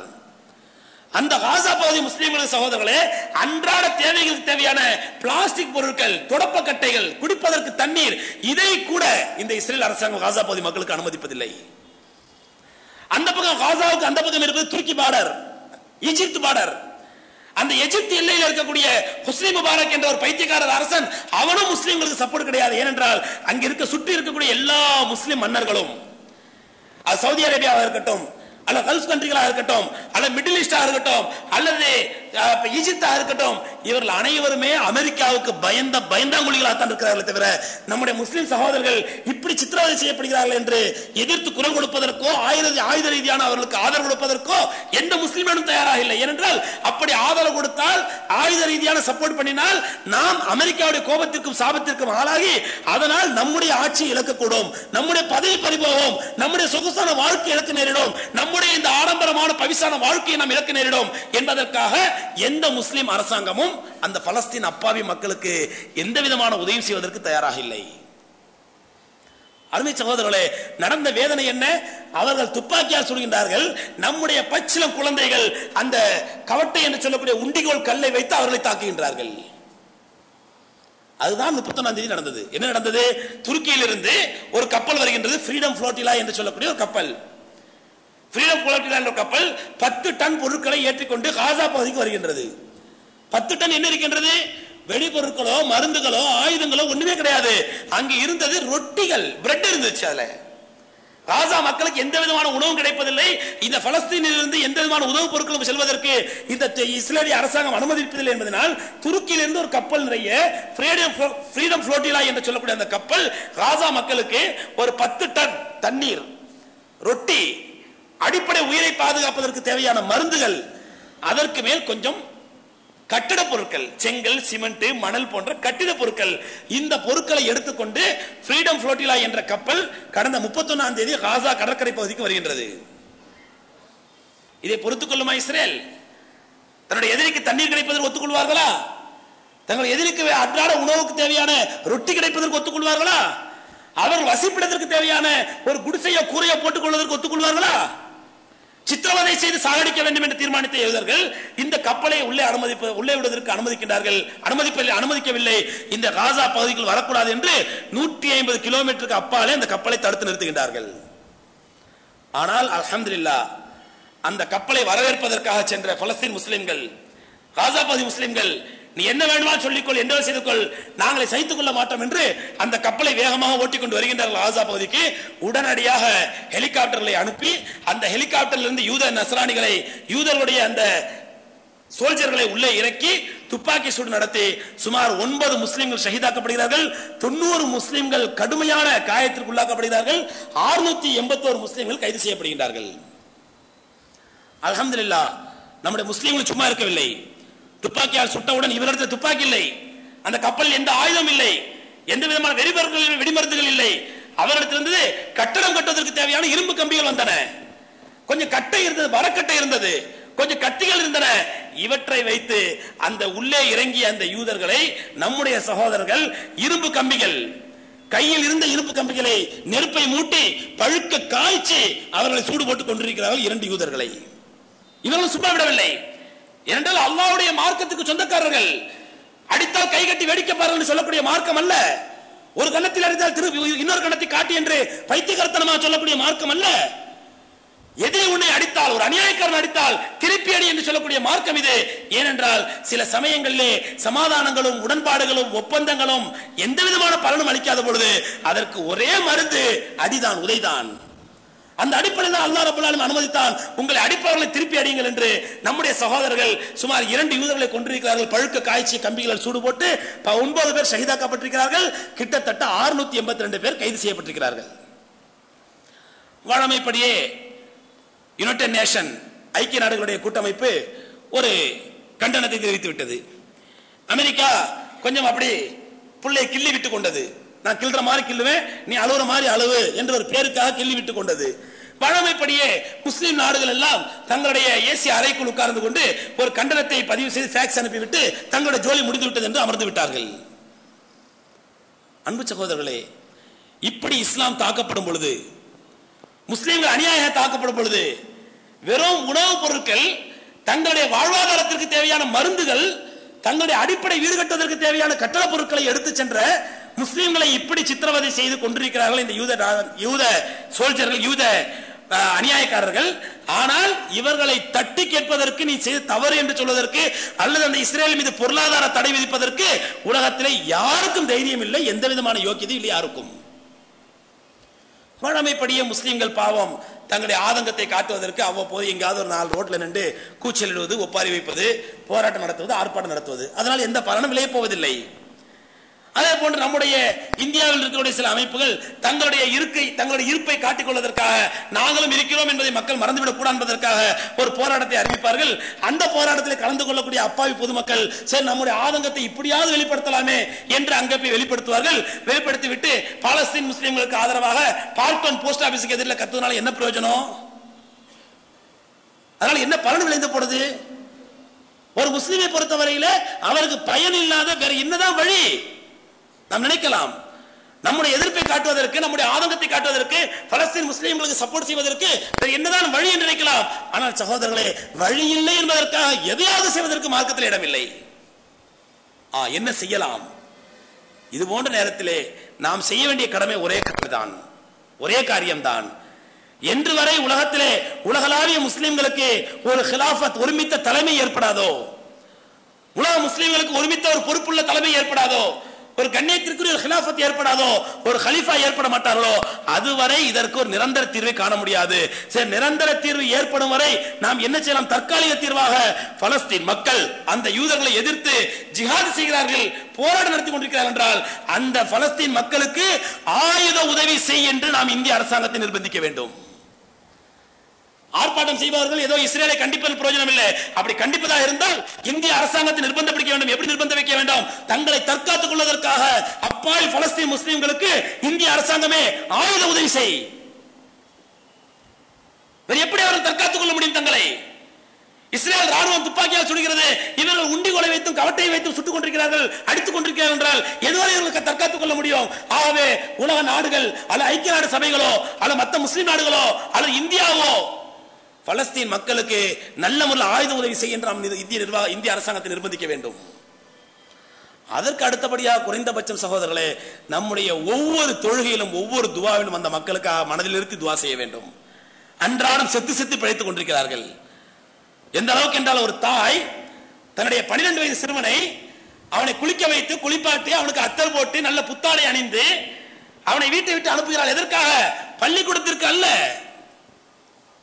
அந்த காசா பகுதி முஸ்லீம்களுக்கு சகோதரர்களே, அன்றாட தேவைகளுக்கு தேவையான பிளாஸ்டிக் பொருட்கள், தொடப்பக்கட்டைகள், குடிப்பதற்கு தண்ணீர், இதை கூட இந்த இஸ்ரேல் அரசாங்கம் காசா பகுதி மக்களுக்கு அனுமதிப்பதில்லை. அந்த பக்கம் காசாவுக்கு அந்த பக்கம் இருப்பது துருக்கி பார்டர், ஈஜிப்ட் பார்டர். அந்த எகிப்து எல்லையில் இருக்கக்கூடிய ஹுஸ்னி முபாரக் என்ற ஒரு பைத்தியக்காரர் அரசன், அவனும் முஸ்லீம்களுக்கு சப்போர்ட் கிடையாது. ஏனென்றால் அங்க இருக்க சுற்றி இருக்கக்கூடிய எல்லா முஸ்லிம் மன்னர்களும், அது சவுதி அரேபியாவாக இருக்கட்டும், அல்ல கல்ஃப் கண்ட்ரிகளாக இருக்கட்டும், அல்ல மிடில் ஈஸ்டா இருக்கட்டும், அல்லது ஈஜிப்தா இருக்கட்டும், இவர்கள் அனைவருமே அமெரிக்காவுக்கு பயந்தாங்குழிகளாகத்தான் இருக்கிறார்கள். தவிர நம்முடைய முஸ்லிம் சகோதரர்கள் இப்படி சித்திரவதை செய்யப்படுகிறார்கள் என்று எதிர்த்து குரல் கொடுப்பதற்கோ ஆயுத ரீதியான அவர்களுக்கு ஆதரவு கொடுப்பதற்கோ எந்த முஸ்லிமும் தயாராக இல்லை. ஏனென்றால் அப்படி ஆதரவு கொடுத்தால், ஆயுத ரீதியான சப்போர்ட் பண்ணினால் நாம் அமெரிக்காவுடைய கோபத்திற்கும் சாபத்திற்கும் ஆளாகி அதனால் நம்முடைய ஆட்சி இழக்கக்கூடும், நம்முடைய பதவி பறிபோகும், நம்முடைய சொகுசான வாழ்க்கை இழக்க நேரிடும், நம்முடைய இந்த ஆடம்பரமான பவிசான வாழ்க்கையை நாம் இழக்க நேரிடும் என்பதற்காக எந்த முஸ்லிம் அரசாங்கமும் அந்த பலஸ்தீன் அப்பாவி மக்களுக்கு எந்த விதமான உதவி செய்வதற்கு தயாராக இல்லை. அருமை சகோதரர்களே, நடந்த வேதனை என்ன? அவர்கள் துப்பாக்கியால் சுடுகின்றார்கள். நம்முடைய பச்சிளம் குழந்தைகள் அந்த கவட்டை என்று சொல்லக்கூடிய உண்டிகோல் கல்லை வைத்து அவர்களை தாக்குகின்றார்கள். அதுதான் 31ஆம் தேதி நடந்தது. என்ன நடந்தது? துருக்கியிலிருந்து ஒரு கப்பல் வருகின்றது, ஃப்ரீடம் ஃப்ளோட்டிலா என்று சொல்லக்கூடிய ஒரு கப்பல். ஃப்ரீடம் ஃப்ளோட்டிலா என்ற கப்பல் 10 டன் பொருட்களை ஏற்றிக்கொண்டு காசா பகுதிக்கு வருகின்றது. 10 டன் என்ன இருக்கின்றது? வெடிபொருட்களோ, மருந்துகளோ, ஆயுதங்களோ ஒண்ணுமே கிடையாது. அங்கு இருந்தது ரொட்டிகள், பிரெட் இருந்துச்சு. அதுல காசா மக்களுக்கு எந்த விதமான உணவும் கிடைப்பதில்லை. இந்த பலஸ்தீனிலிருந்து எந்த விதமான உணவுப் பொருட்களும் செல்வதற்கு இந்த இஸ்ரேலிய அரசாங்கம் அனுமதிப்பதில்லை என்பதனால் துருக்கியிலிருந்து ஒரு கப்பல் நிறைய ஃப்ரீடம் ஃப்ளோட்டிலா என்று சொல்லக்கூடிய அந்த கப்பல் காசா மக்களுக்கு ஒரு 10 டன் தண்ணீர், ரொட்டி, அடிப்படை உயிரை பாதுகாப்பதற்கு தேவையான மருந்துகள், அதற்கு மேல் கொஞ்சம் கட்டிட பொருட்கள், செங்கல், சிமெண்ட், மணல் போன்ற கட்டிட பொருட்கள், இந்த பொருட்களை எடுத்துக்கொண்டு ஃப்ரீடம் ஃப்ளோட்டிலா என்ற கப்பல் கடந்த 31ஆம் தேதி காசா கடற்கரை பகுதிக்கு வருகின்றது. இதை பொறுத்துக் கொள்ளுமா இஸ்ரேல்? தன்னுடைய எதிரிக்கு தண்ணீர் கிடைப்பதற்கு ஒத்துக்கொள்வார்களா? தங்கள் எதிரிக்கு அன்றாட உணவுக்கு தேவையான ரொட்டி கிடைப்பதற்கு ஒத்துக்கொள்வார்களா? அவர்கள் வசிப்பிடத்திற்கு தேவையான ஒரு குடிசையோ கூரையோ போட்டுக் கொள்வதற்கு ஒத்துக்கொள்வார்களா? சித்திரவதை செய்து சாகடிக்க வேண்டும் என்று தீர்மானித்த யூதர்கள் இந்த கப்பலை உள்ளே விடுவதற்கு அனுமதிக்கவில்லை. இந்த காசா பகுதிக்குள் வரக்கூடாது என்று 150 கிலோமீட்டருக்கு அப்பாலே அந்த கப்பலை தடுத்து நிறுத்துகின்றார்கள். ஆனால் அல்ஹம்துலில்லாஹ், அந்த கப்பலை வரவேற்பதற்காக சென்ற பலஸ்தீன் முஸ்லிம்கள், காசா பகுதி முஸ்லிம்கள், நீ என்ன வேண்டுமானால் சொல்லிக்கொள், என்ன செய்து கொள், நாங்களை சகித்துக் கொள்ள மாட்டோம் என்று அந்த கப்பலை வேகமாக ஓட்டிக்கொண்டு வருகின்றார்கள் காசா பகுதிக்கு. உடனடியாக ஹெலிகாப்டர்களை அனுப்பி அந்த ஹெலிகாப்டரிலிருந்து யூத நஸ்ரானிகளை, யூதர்களுடைய அந்த சோல்ஜர்களை உள்ளே இறக்கி துப்பாக்கி சூடு நடத்தி சுமார் 9 முஸ்லிம்கள் ஷஹீதாக்கப்படுகிறார்கள். 90 முஸ்லிம்கள் கடுமையான காயத்திற்கு உள்ளாக்கப்படுகிறார்கள். 681 முஸ்லிம்கள் கைது செய்யப்படுகின்றார்கள். அல்ஹம்துலில்லாஹ், நம்முடைய முஸ்லிம்கள் சும்மா இருக்கவில்லை. துப்பாக்கியால் சுட்டவுடன் இவரிடத்தில் துப்பாக்கி இல்லை, அந்த கப்பலில் எந்த ஆயுதம் இல்லை, எந்த விதமான வெடிமருந்துகள் இல்லை. அவரிடத்திலிருந்து கட்டடம் கட்டுவதற்கு தேவையான இரும்பு கம்பிகள் வந்தன, கொஞ்சம் கட்டை இருந்தது, மரக்கட்டை இருந்தது, கொஞ்சம் கத்திகள் இருந்தன. இவற்றை வைத்து அந்த உள்ளே இறங்கிய அந்த யூதர்களை நம்முடைய சகோதரர்கள் இரும்பு கம்பிகள், கையில் இருந்த இரும்பு கம்பிகளை நெருப்பை மூட்டி பழுக்க காய்ச்சி அவர்களை சூடு போட்டுக் கொண்டிருக்கிறார்கள் 2 யூதர்களை. இவர்கள் சும்மா விடவில்லை. ஏனென்றால் அல்லாஹ்வுடைய மார்க்கத்துக்கு சொந்தக்காரர்கள். அடித்தால் கை கட்டி வேடிக்கை பாருங்கள் சொல்லக்கூடிய மார்க்கம் அல்ல. ஒரு கன்னத்தில் அடித்தால் இன்னொரு கன்னத்தை காட்டி என்று பைத்தியகரத்தனமாக சொல்லக்கூடிய மார்க்கம் அல்ல. எதிரி உன்னை அடித்தால், ஒரு அநியாயக்காரன் அடித்தால் திருப்பி அடி என்று சொல்லக்கூடிய மார்க்கம் இது. ஏனென்றால் சில சமயங்களிலே சமாதானங்களும் உடன்பாடுகளும் ஒப்பந்தங்களும் எந்த விதமான பலனும் அளிக்காத பொழுது அதற்கு ஒரே மருந்து அடிதான், உதைதான். அந்த அடிப்படையில் அல்லாஹ் ரப்பல் ஆலமீன் அனுமதித்தான், உங்களை அடிப்பவர்களை திருப்பி அடியுங்கள் என்று. நம்முடைய சகோதரர்கள் சுமார் 2 யூதர்களை கொண்டிருக்கிறார்கள். பழுக்க காய்ச்சி கம்பிகளால் சூடு போட்டு 9 பேர் ஷஹீதாக்கப்பட்டிருக்கிறார்கள். கிட்டத்தட்ட 682 பேர் கைது செய்யப்பட்டிருக்கிறார்கள். வழமைப்படியே யுனைடெட் நேஷன், ஐக்கிய நாடுகளுடைய கூட்டமைப்பு ஒரு கண்டனத்தை தெரிவித்து விட்டது. அமெரிக்கா கொஞ்சம் அப்படி புள்ளை கிள்ளி விட்டுக் கொண்டது. நான் கிள்ற மாதிரி கிள்ளுவேன், நீ அழுவுற மாதிரி அழுவு என்ற ஒரு பேருக்காக கிள்ளி விட்டுக் கொண்டது. பழமைப்படியே முஸ்லிம் நாடுகள் எல்லாம் தங்களுடைய ஏசி அறைக்குள் உட்கார்ந்து கொண்டு ஒரு கண்டனத்தை பதிவு செய்து ஃபேக்ஸ் அனுப்பிவிட்டு தங்களுடைய ஜோலி முடிந்து விட்டது என்று அமர்ந்து விட்டார்கள். அன்பு சகோதரர்களே, இப்படி இஸ்லாம் தாக்கப்படும் பொழுது, முஸ்லிம்கள் அநியாயம் தாக்கப்படும் பொழுது, வெறும் உணவுப் பொருட்கள், தங்களுடைய வாழ்வாதாரத்திற்கு தேவையான மருந்துகள், தங்களுடைய அடிப்படை வீடு கட்டுவதற்கு தேவையான கட்டட பொருட்களை எடுத்து சென்ற முஸ்லிம்களை இப்படி சித்திரவதை செய்து கொண்டிருக்கிறார்கள் இந்த யூத சோல்ஜர்கள், யூத அநியாயக்காரர்கள். ஆனால் இவர்களை தட்டி கேட்பதற்கு, நீ செய்த தவறு என்று சொல்வதற்கு அல்லது அந்த இஸ்ரேல் மீது பொருளாதார தடை விதிப்பதற்கு உலகத்திலே யாருக்கும் தைரியம் இல்லை, எந்த விதமான யோக்கியதை இல்லை யாருக்கும். பழமைப்படியே முஸ்லிம்கள் பாவம் தங்களுடைய ஆதங்கத்தை காட்டுவதற்கு அவ்வப்போது எங்காவது ஒரு 4 ரோட்ல நின்று கூச்சலிடுவது, ஒப்பாரி வைப்பது, போராட்டம் நடத்துவது, ஆர்ப்பாட்டம் நடத்துவது, அதனால் எந்த பலனும் விளைய போவதில்லை. அதே போன்று நம்முடைய இந்தியாவில் இருக்கக்கூடிய சில அமைப்புகள் தங்களுடைய இருப்பை காட்டிக் கொள்வதற்காக நாங்களும் இருக்கிறோம் என்பதை மக்கள் மறந்துவிடக் கூடாது என்பதற்காக ஒரு போராட்டத்தை அறிவிப்பார்கள். அந்த போராட்டத்தில் கலந்து கொள்ளக்கூடிய அப்பாவி பொதுமக்கள் சரி நம்முடைய ஆதங்கத்தை இப்படியாவது வெளிப்படுத்தலாமே என்று அங்கே போய் வெளிப்படுத்துவார்கள். வெளிப்படுத்திவிட்டு பாலஸ்தீன் முஸ்லிம்களுக்கு ஆதரவாக பார்க்கன் போஸ்ட் ஆபீஸுக்கு எதிரில் கத்துவதனால என்ன பிரயோஜனம்? அதனால என்ன பலன் விளைந்து போடுது? ஒரு முஸ்லிமை பொறுத்தவரையில அவருக்கு பயன் இல்லாத வேற என்னதான் வழி? நாம் நினைக்கலாம், நம்முடைய எதிர்ப்பை காட்டுவதற்கு, நம்முடைய ஆதங்கத்தை காட்டுவதற்கு, பலஸ்தீன் முஸ்லிம்களுக்கு சப்போர்ட் செய்வதற்கு என்னதான் வழி என்று நினைக்கலாம். ஆனால் சகோதரர்களே, வழி இல்லை என்பதற்காக எதையாவது செய்வதற்கு மார்க்கத்தில் இடமில்லை. என்ன செய்யலாம்? இது போன்ற நேரத்திலே நாம் செய்ய வேண்டிய கடமை ஒரே கடமைதான், ஒரே காரியம்தான். என்று வரை உலகத்திலே உலகளாவிய முஸ்லிம்களுக்கு ஒரு ஹிலாஃபத், ஒருமித்த தலைமை ஏற்படாதோ, உலக முஸ்லிம்களுக்கு ஒருமித்த ஒரு பொறுப்புள்ள தலைமை ஏற்படாதோ, ஒரு கண்ணியத்திற்குரிய ஒரு ஹிலாஃபத் ஏற்படாதோ, ஒரு கலீஃபா ஏற்பட மாட்டார்களோ, அதுவரை இதற்கு ஒரு நிரந்தர தீர்வை காண முடியாது. சரி, நிரந்தர தீர்வு ஏற்படும் வரை நாம் என்ன செய்யலாம்? தற்காலிக தீர்வாக பலஸ்தீன் மக்கள் அந்த யூதர்களை எதிர்த்து ஜிஹாத் செய்கிறார்கள், போராட்டம் நடத்தி கொண்டிருக்கிறார்கள் என்றால் அந்த பலஸ்தீன் மக்களுக்கு ஆயுத உதவி செய் என்று நாம் இந்திய அரசாங்கத்தை நிர்பந்திக்க வேண்டும். ஆர்ப்பாட்டம் செய்பவர்கள் ஏதோ இஸ்ரேலை கண்டிப்பதில் பிரயோஜனம் இல்லை. அப்படி கண்டிப்பதாக இருந்தால் இந்திய அரசாங்கத்தை நிர்பந்தம் பிடிக்க வேண்டும். எப்படி நிர்பந்தம் வைக்க வேண்டும்? தங்களை தற்காத்துக் கொள்வதற்காக அப்பாவி பலஸ்தீன் முஸ்லிம்களுக்கு இந்திய அரசாங்கமே ஆயுத உதவி செய். எப்படி அவர்கள் தற்காத்துக் கொள்ள முடியும் தங்களை? இஸ்ரேல் ராணுவம் துப்பாக்கியால் சுடுகிறது, இவர்கள் உண்டிகோலை வைத்தும் கவட்டையை வைத்தும் சுட்டுக் கொண்டிருக்கிறார்கள், அடித்துக் கொண்டிருக்கிறார்கள் என்றால் எதுவரை இவர்களுக்கு தற்காத்துக் கொள்ள முடியும்? ஆகவே உலக நாடுகள் அல்ல ஐக்கிய நாடு சபைகளோ அல்ல மற்ற முஸ்லிம் நாடுகளோ அல்ல இந்தியாவோ பலஸ்தீன் மக்களுக்கு நல்ல முறையில் ஆயுத உதவி செய்ய இந்திய அரசாங்கத்தை நிர்பந்திக்க வேண்டும். அதற்கு அடுத்தபடியாக குறைந்தபட்சம் சகோதரர்களே, நம்முடைய ஒவ்வொரு தொழுகையிலும் ஒவ்வொரு துவாவிலும் அந்த மக்களுக்காக மனதில் நிறுத்தி துவா செய்ய வேண்டும். அன்றாடம் செத்து செத்து பிழைத்துக் கொண்டிருக்கிறார்கள். எந்த அளவுக்கு என்றால், ஒரு தாய் தன்னுடைய 12 வயது சிறுவனை அவனை குளிக்க வைத்து குளிப்பாட்டி அவனுக்கு அத்தர் போட்டு நல்ல புத்தாடை அணிந்து அவனை வீட்டை விட்டு அனுப்புகிறாள். எதற்காக? பள்ளிக்கூடத்திற்கு அல்ல,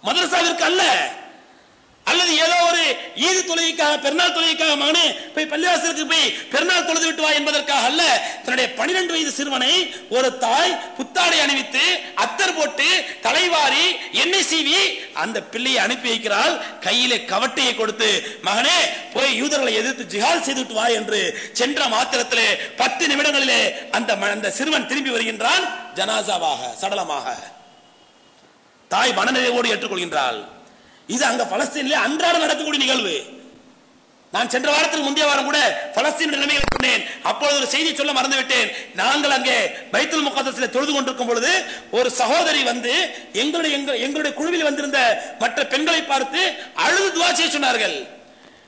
மதரசாவிற்கு அல்ல, அல்லது ஏதோ ஒரு ஈது தொழுகைக்காக, பெருநாள் தொழுகைக்காக மகனே போய் பள்ளிவாசலுக்கு போய் பெருநாள் தொழுது விட்டு வா என்பதற்காக அல்ல. தன்னுடைய 12 வயது சிறுவனை ஒரு தாய் புத்தாடை அணிவித்து அத்தர் போட்டு தலைவாரி எண்ணெய் சீவி அந்த பிள்ளையை அனுப்பி வைக்கிறாள். கையிலே கவட்டையை கொடுத்து, மகனே போய் யூதர்களை எதிர்த்து ஜிஹாத் செய்துட்டு வா என்று சென்ற மாத்திரத்திலே 10 நிமிடங்களிலே அந்த சிறுவன் திரும்பி வருகின்றான், ஜனாசாவாக, சடலமாக. தாய் மனநிறைவோடு ஏற்றுக்கொள்கின்றாள். இது அங்க பலஸ்தீனிலே அன்றாடம் நடக்கக்கூடிய நிகழ்வு. நான் சென்ற வாரத்தில் முந்தைய வாரம் கூட பலஸ்தீன் நிலைமைகளை சொன்னேன். அப்பொழுது ஒரு செய்தி சொல்ல மறந்துவிட்டேன். நாங்கள் அங்கே பைத்துல் முகத்தஸிலே தொழுது கொண்டிருக்கும் பொழுது ஒரு சகோதரி வந்து எங்களுடைய குழுவில் வந்திருந்த மற்ற பெண்களை பார்த்து அழுது துவா செய்ய சொன்னார்கள்.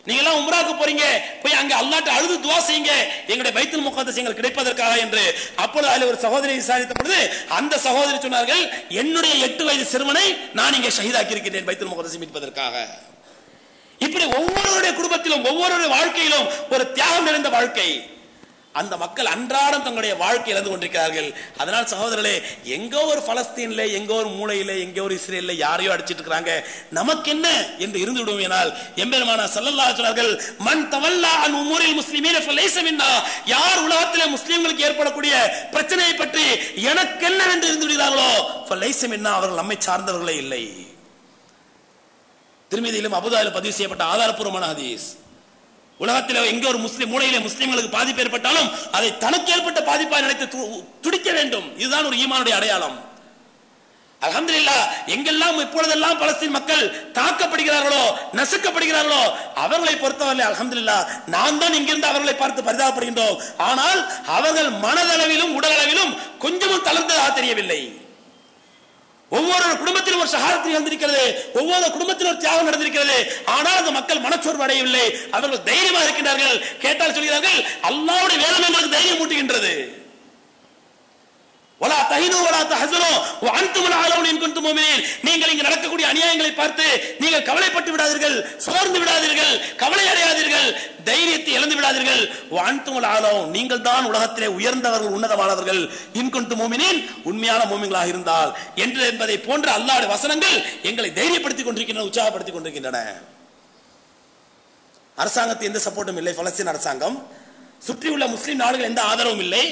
நீங்க எல்லாம் உம்ராவுக்கு போறீங்க, போய் அங்க அல்லாஹ்ட்ட அழுது துவா செய்யுங்க, எங்களுடைய பைத்துல் முகத்தஸ் எங்களுக்கு கிடைப்பதற்காக என்று. அப்பொழுது அதில் ஒரு சகோதரி விசாரித்த பொழுது அந்த சகோதரி சொன்னார்கள், என்னுடைய 8 வயது சிறுவனை நான் இங்கே ஷஹீதாக்கி இருக்கின்றேன் பைத்துல் முகத்தஸை மீட்பதற்காக. இப்படி ஒவ்வொருவருடைய குடும்பத்திலும் ஒவ்வொருவருடைய வாழ்க்கையிலும் ஒரு தியாகம் நிறைந்த வாழ்க்கை. அந்த மக்கள் அன்றாடம் தங்களுடைய வாழ்க்கை இழந்து கொண்டிருக்கிறார்கள். அதனால் சகோதரர்களே, எங்கோ ஒரு பலஸ்தீன்ல, எங்கோ ஒரு மூலையில, எங்கோ ஒரு இஸ்ரேல்ல யாரையோ அடிச்சிட்டு இருக்காங்க, நமக்கு என்ன என்று இருந்து விடுவோம். எம்பெருமானார் ஸல்லல்லாஹு அலைஹி வஸல்லம் மன் தவல்லா அன் உமூரில் முஸ்லிமீன ஃபலைஸ மின்னா, யார் உலகத்திலே முஸ்லிம்களுக்கு ஏற்படக்கூடிய பிரச்சனையை பற்றி எனக்கு என்ன என்று இருந்து விடுகிறார்களோ ஃபலைஸ மின்னா, அவர்கள் நம்மை சார்ந்தவர்களே இல்லை. திருமதியிலும் அபூதாயிலும் பதிவு செய்யப்பட்ட ஆதாரப்பூர்வமான ஹதீஸ். உலகத்தில் எங்க ஒரு முஸ்லிம் மூலையிலே முஸ்லிம்களுக்கு பாதிப்பு ஏற்பட்டாலும் அதை தனக்கு ஏற்பட்ட பாதிப்பாக நினைத்து துடிக்க வேண்டும். இதுதான் ஒரு ஈமானுடைய அடையாளம். அல்ஹம்துலில்லாஹ், எங்கெல்லாம் இப்பொழுதெல்லாம் பலஸ்தீன் மக்கள் தாக்கப்படுகிறார்களோ நசுக்கப்படுகிறார்களோ அவர்களை பொறுத்தவரை அல்ஹம்துலில்லாஹ் நான் தான் இங்கிருந்து அவர்களை பார்த்து பரிதாபப்படுகின்றோம். ஆனால் அவர்கள் மனதளவிலும் உடலளவிலும் கொஞ்சமும் தளர்ந்ததாக தெரியவில்லை. ஒவ்வொரு குடும்பத்திலும் ஒரு ஷஹாதத் நடந்திருக்கிறது, ஒவ்வொரு குடும்பத்திலும் ஒரு தியாகம் நடந்திருக்கிறது. ஆனால் அந்த மக்கள் மனச்சோர்வு அடையவில்லை, அவர்கள் தைரியமாக இருக்கின்றார்கள். கேட்டால் சொல்கிறார்கள், அல்லாஹ்வுடைய வேதம் எங்களுக்கு தைரியம் ஊட்டுகின்றது. வலா தஹினு வலா தஹஸனு வ அன்தும் அலௌன இன் குன்தும் முஃமினீன். நீங்கள் இங்கு நடக்கக்கூடிய அநியாயங்களை பார்த்து நீங்கள் கவலைப்பட்டு விடாதீர்கள், சோர்ந்து விடாதீர்கள், கவலை அடையாதீர்கள், தைரியத்தை இழந்து விடாதீர்கள். வ அன்தும் அலௌன, நீங்கள் தான் உலகத்திலே உயர்ந்தவர்கள், உன்னதமானவர்கள். இன் குன்தும் முஃமினீன், உண்மையான முஃமின்களாக இருந்தால் என்று என்பதை போன்ற அல்லாஹ்வுடைய வசனங்கள் எங்களை தைரியப்படுத்திக் கொண்டிருக்கின்றன, உற்சாகப்படுத்திக் கொண்டிருக்கின்றன. அரசாங்கத்துக்கு எந்த சப்போர்ட்டும் இல்லை. பலஸ்தீன் அரசாங்கம் சுற்றியுள்ள முஸ்லிம் நாடுகள் எந்த ஆதரவும் இல்லை.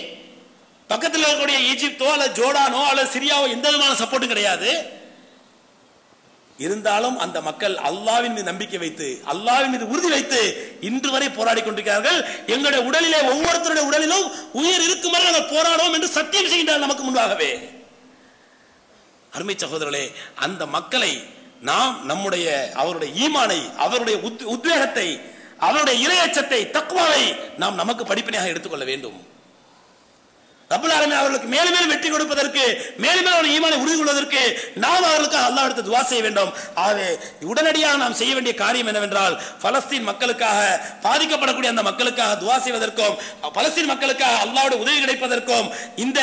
பக்கத்தில் இருக்கக்கூடிய ஈஜிப்தோ அல்லது ஜோர்டானோ அல்லது சிரியாவோ எந்த விதமான சப்போர்ட்டும் கிடையாது. இருந்தாலும் அந்த மக்கள் அல்லாஹ்வின் மீது நம்பிக்கை வைத்து, அல்லாஹ்வின் மீது உறுதி வைத்து இன்று வரை போராடி கொண்டிருக்கிறார்கள். எங்களுடைய உடலிலே ஒவ்வொருத்தருடைய உடலிலும் உயிர் இருக்கும் வரை நாங்கள் போராடுவோம் என்று சத்தியம் செய்கின்றார்கள் நமக்கு முன்பாகவே. அருமை சகோதரர்களே, அந்த மக்களை நாம் நம்முடைய அவருடைய ஈமானை, அவருடைய உத்வேகத்தை, அவருடைய இறையச்சத்தை, தக்வாவை நாம் நமக்கு படிப்பினையாக எடுத்துக்கொள்ள வேண்டும். ரப்பல் ஆலமீன் அவர்களுக்கு மேலும் மேலும் வெற்றி கொடுப்பதற்கு, மேலும் மேலும் ஈமானை உறுதி கொள்வதற்கு நாம் அவர்களுக்கு அல்லாஹ்விடத்தில் துஆ செய்ய வேண்டும். ஆகவே உடனடியாக நாம் செய்ய வேண்டிய காரியம் என்னவென்றால், பலஸ்தீன் மக்களுக்காக, பாதிக்கப்படக்கூடிய அந்த மக்களுக்காக துஆ செய்வதற்கும், பலஸ்தீன் மக்களுக்காக அல்லாஹ்வுடைய உதவி கிடைப்பதற்கும், இந்த